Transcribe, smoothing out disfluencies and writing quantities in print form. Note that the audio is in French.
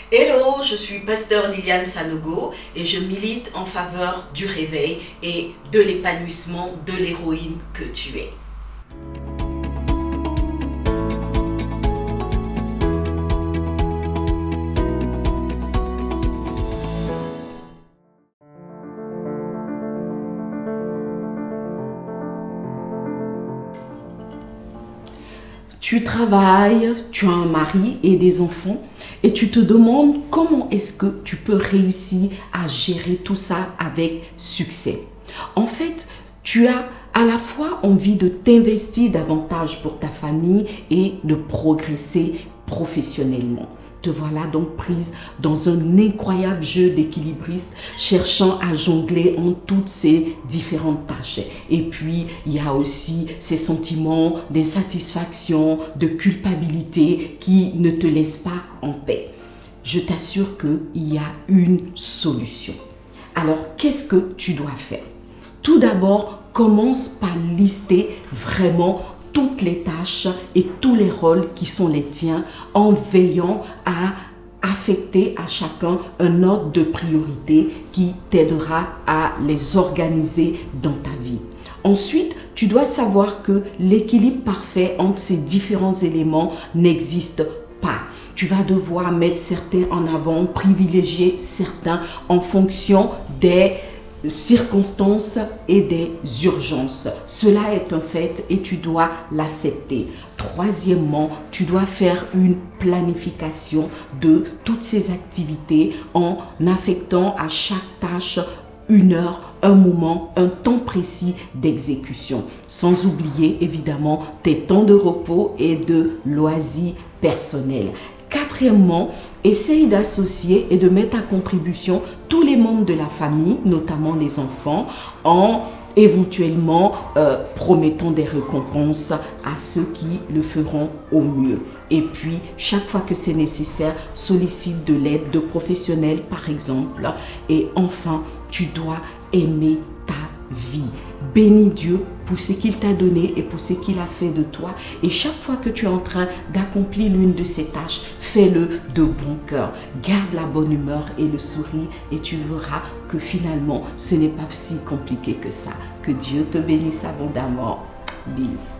Hello, je suis pasteur Liliane Sanogo et je milite en faveur du réveil et de l'épanouissement de l'héroïne que tu es. Tu travailles, tu as un mari et des enfants et tu te demandes comment est-ce que tu peux réussir à gérer tout ça avec succès. En fait, tu as à la fois envie de t'investir davantage pour ta famille et de progresser professionnellement. Te voilà donc prise dans un incroyable jeu d'équilibriste, cherchant à jongler en toutes ces différentes tâches. Et puis, il y a aussi ces sentiments d'insatisfaction, de culpabilité qui ne te laissent pas en paix. Je t'assure qu'il y a une solution. Alors, qu'est-ce que tu dois faire? Tout d'abord, commence par lister vraiment toutes les tâches et tous les rôles qui sont les tiens en veillant à affecter à chacun un ordre de priorité qui t'aidera à les organiser dans ta vie. Ensuite, tu dois savoir que l'équilibre parfait entre ces différents éléments n'existe pas. Tu vas devoir mettre certains en avant, privilégier certains en fonction des circonstances et des urgences. Cela est un fait et tu dois l'accepter. Troisièmement, tu dois faire une planification de toutes ces activités en affectant à chaque tâche une heure, un moment, un temps précis d'exécution. Sans oublier évidemment tes temps de repos et de loisirs personnels. Quatrièmement, essaye d'associer et de mettre à contribution tous les membres de la famille, notamment les enfants, en éventuellement promettant des récompenses à ceux qui le feront au mieux. Et puis, chaque fois que c'est nécessaire, sollicite de l'aide de professionnels, par exemple. Et enfin, tu dois aimer ta vie. Bénis Dieu pour ce qu'il t'a donné et pour ce qu'il a fait de toi. Et chaque fois que tu es en train d'accomplir l'une de ces tâches, fais-le de bon cœur. Garde la bonne humeur et le sourire et tu verras que finalement, ce n'est pas si compliqué que ça. Que Dieu te bénisse abondamment. Bis.